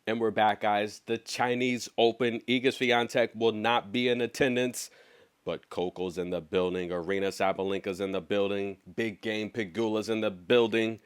And we're back, guys. The Chinese Open. Iga Swiatek will not be in attendance, but Coco's in the building. Arena Sabalenka's in the building. Big Game Pegula's in the building.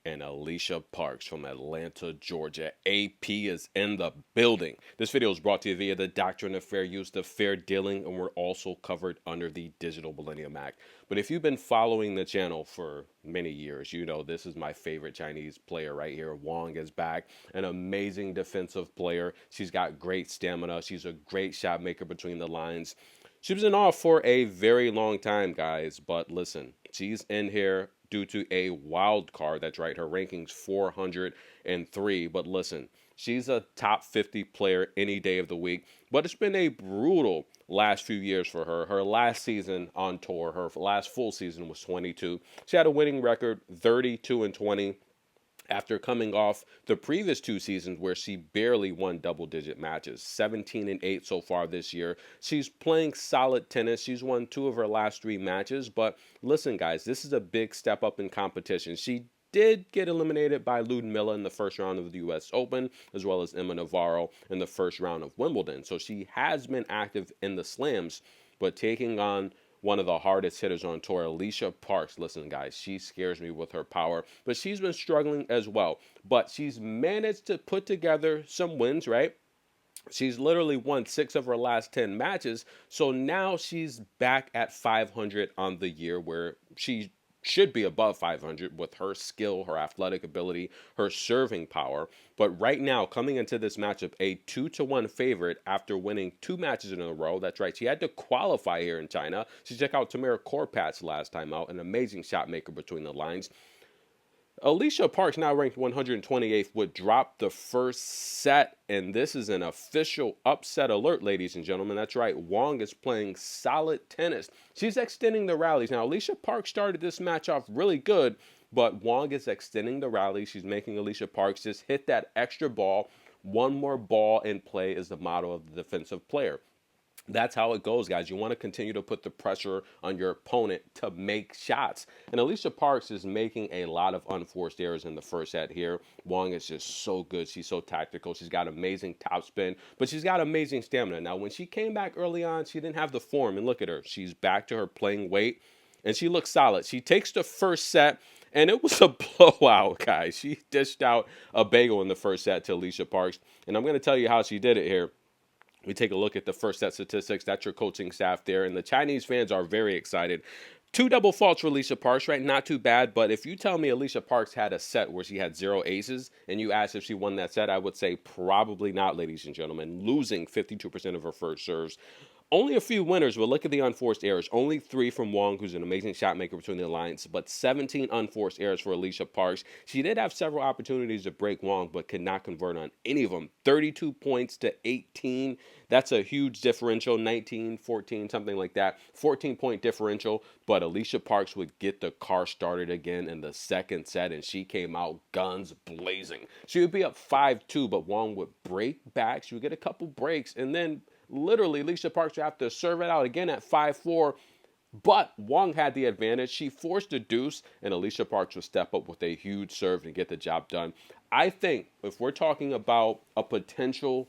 And Alycia Parks from Atlanta, Georgia. AP is in the building. This video is brought to you via the Doctrine of Fair Use, the Fair Dealing, and we're also covered under the Digital Millennium Act. But if you've been following the channel for many years, you know this is my favorite Chinese player right here. Wang is back, an amazing defensive player. She's got great stamina. She's a great shot maker between the lines. She was in off for a very long time, guys, but listen, she's in here due to a wild card. That's right, her ranking's 403. But listen, she's a top 50 player any day of the week. But it's been a brutal last few years for her. Her last season on tour, her last full season was 22. She had a winning record, 32-20 after coming off the previous two seasons where she barely won double-digit matches, 17-8 so far this year. She's playing solid tennis. She's won two of her last three matches. But listen, guys, this is a big step up in competition. She did get eliminated by Ludmilla in the first round of the U.S. Open, as well as Emma Navarro in the first round of Wimbledon. So she has been active in the slams, but taking on one of the hardest hitters on tour, Alycia Parks. Listen, guys, she scares me with her power, but she's been struggling as well. But she's managed to put together some wins, right? She's literally won 6 of her last 10 matches. So now she's back at 500 on the year, where she should be above 500 with her skill, her athletic ability, her serving power. But right now, coming into this matchup, a 2-1 favorite after winning 2 matches in a row. That's right, she had to qualify here in China. She checked out Tamara Korpatz last time out, an amazing shot maker between the lines. Alycia Parks, now ranked 128th, would drop the first set, and this is an official upset alert, ladies and gentlemen. That's right, Wang is playing solid tennis. She's extending the rallies. Now, Alycia Parks started this match off really good, but Wang is extending the rally. She's making Alycia Parks just hit that extra ball. One more ball in play is the motto of the defensive player. That's how it goes, guys. You want to continue to put the pressure on your opponent to make shots. And Alycia Parks is making a lot of unforced errors in the first set here. Wang is just so good. She's so tactical. She's got amazing topspin, but she's got amazing stamina. Now, when she came back early on, she didn't have the form. And look at her. She's back to her playing weight, and she looks solid. She takes the first set, and it was a blowout, guys. She dished out a bagel in the first set to Alycia Parks. And I'm going to tell you how she did it here. We take a look at the first set statistics. That's your coaching staff there. And the Chinese fans are very excited. 2 double faults for Alycia Parks, right? Not too bad. But if you tell me Alycia Parks had a set where she had 0 aces and you asked if she won that set, I would say probably not, ladies and gentlemen. Losing 52% of her first serves. Only a few winners, but look at the unforced errors. Only 3 from Wang, who's an amazing shot maker between the lines, but 17 unforced errors for Alycia Parks. She did have several opportunities to break Wang, but could not convert on any of them. 32 points to 18. That's a huge differential. 19, 14, something like that. 14-point differential, but Alycia Parks would get the car started again in the second set, and she came out guns blazing. She would be up 5-2, but Wang would break back. She would get a couple breaks, and then literally, Alycia Parks would have to serve it out again at 5-4. But Wang had the advantage. She forced a deuce, and Alycia Parks would step up with a huge serve and get the job done. I think if we're talking about a potential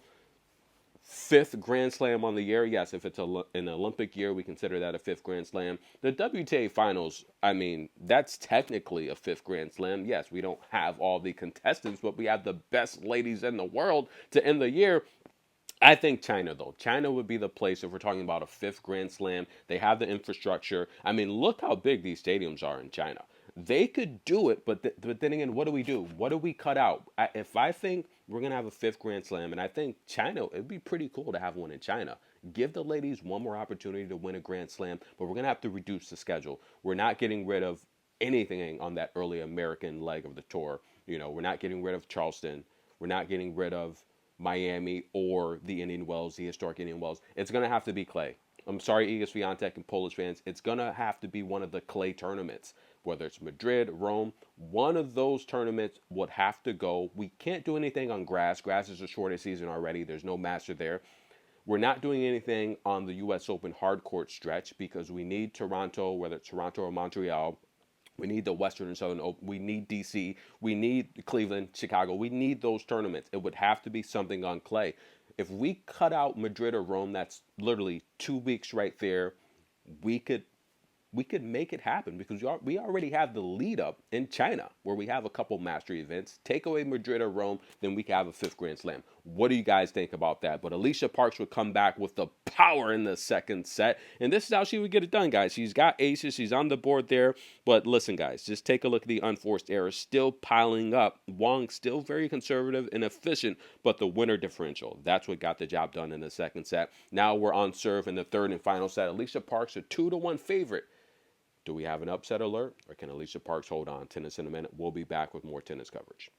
5th Grand Slam on the year, yes, if it's an Olympic year, we consider that a 5th Grand Slam. The WTA Finals, I mean, that's technically a 5th Grand Slam. Yes, we don't have all the contestants, but we have the best ladies in the world to end the year. I think China, though. China would be the place if we're talking about a 5th Grand Slam. They have the infrastructure. I mean, look how big these stadiums are in China. They could do it, but then again, what do we do? What do we cut out? If I think we're going to have a 5th Grand Slam, and I think China, it'd be pretty cool to have one in China. Give the ladies one more opportunity to win a Grand Slam, but we're going to have to reduce the schedule. We're not getting rid of anything on that early American leg of the tour. You know, we're not getting rid of Charleston. We're not getting rid of Miami or the Indian Wells, the historic Indian Wells. It's going to have to be clay. I'm sorry, Iga Swiatek and Polish fans. It's going to have to be one of the clay tournaments, whether it's Madrid, Rome. One of those tournaments would have to go. We can't do anything on grass. Grass is a shorter season already. There's no master there. We're not doing anything on the U.S. Open hard court stretch because we need Toronto, whether it's Toronto or Montreal, We need the Western and Southern Open. We need DC. We need Cleveland, Chicago. We need those tournaments. It would have to be something on clay. If we cut out Madrid or Rome, that's literally 2 weeks right there. We could we could make it happen because we already have the lead up in China where we have a couple mastery events. Take away Madrid or Rome, then we can have a fifth Grand Slam. What do you guys think about that? But Alycia Parks would come back with the power in the second set. And this is how she would get it done, guys. She's got aces. She's on the board there. But listen, guys, just take a look at the unforced errors still piling up. Wang still very conservative and efficient, but the winner differential, that's what got the job done in the second set. Now we're on serve in the third and final set. Alycia Parks, a 2-1 favorite. Do we have an upset alert, or can Alycia Parks hold on? Tennis in a minute. We'll be back with more tennis coverage.